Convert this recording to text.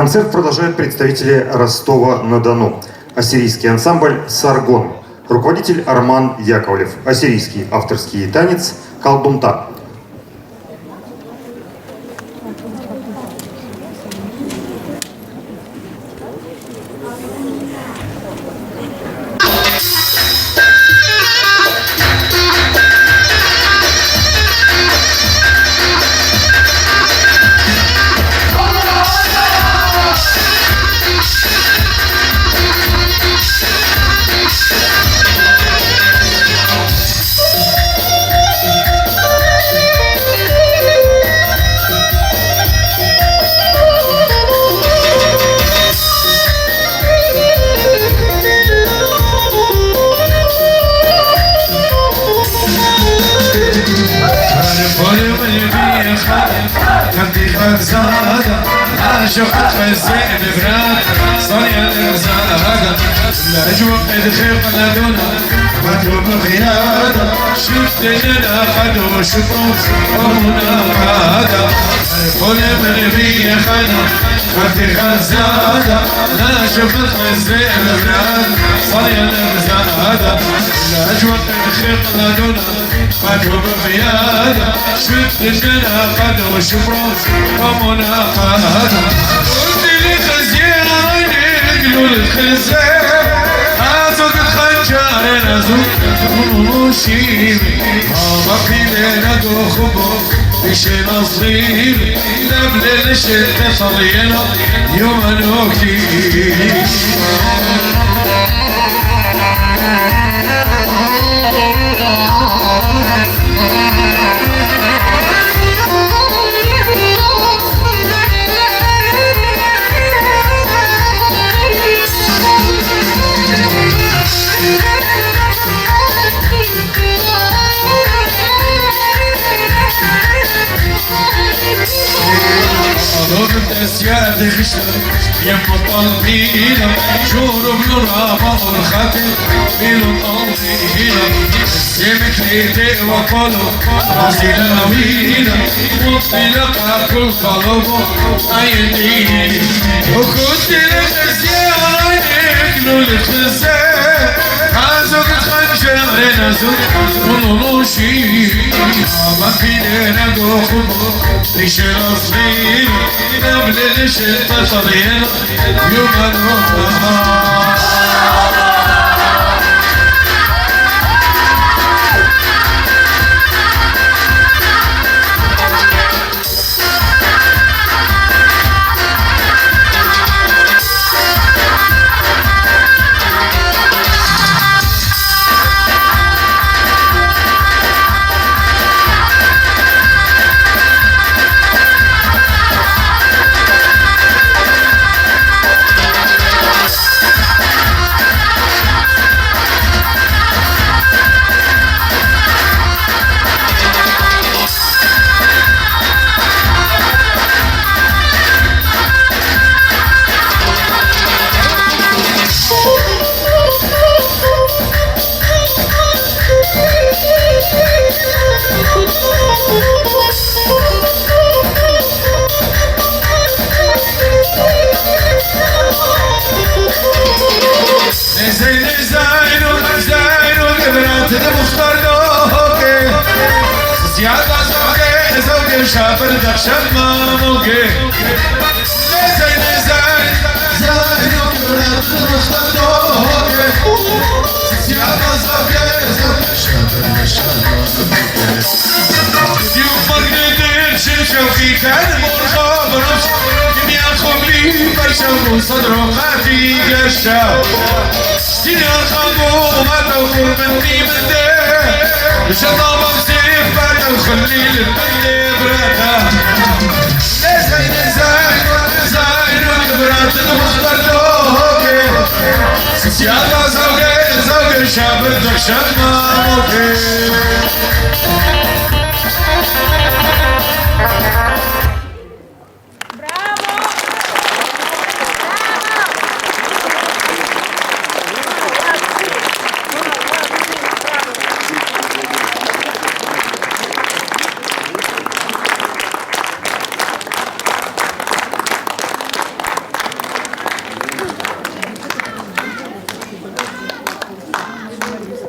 Концерт продолжают представители Ростова-на-Дону. Ассирийский ансамбль «Саргон». Руководитель Арман Яковлев. Ассирийский авторский танец «Колдунта». زادا عاشق الزين براد صنيع الزادا الأجواء الخيق لدنا مطلوب غيادا شفت لنا خدو شفوف ومنا قادا كل من بي خنا خدي غزادا لا شفت الزين براد صنيع الزادا الأجواء الخيق لدنا مطلوب غيادا شفت لنا خدو شفوف ومنا قادا قلت لي خزيان يقلوا الخزان ازوق الخنجر ازوق وشيب ما فينا دخبو بشينا صغير لبل الشتاء صلينا يوم نوكي يا دغشة يا مطلبينا شورب نرابة الخاتم بيلو طلبينا السمك ليتي وقلو راسي لنوينا وطلق كل طلبه عينيني وكنت للخزيان يكلو الخزان عازوك الخنجر نزوك ونوشي ما فينا دوخبو لشنا صغير قبل الشتاء صلينا يوم الوفاء شافر دخشب ما موقع نزاي نزاي زاي وقرات مختلوك سيادة زوجة شافر دخشب ما موقع يوم مقدر شوخي كان مرخب رفش دنيا خبري برشو صدره خاتي قشا سينا خابو ما توقف مني من ده بشطابة بسيف بعد وخلي للبني براتا نزاي نزاي نزاي وقبرات المختار دوكي سيادة زوجة زوجة شابر دخشب ما موكي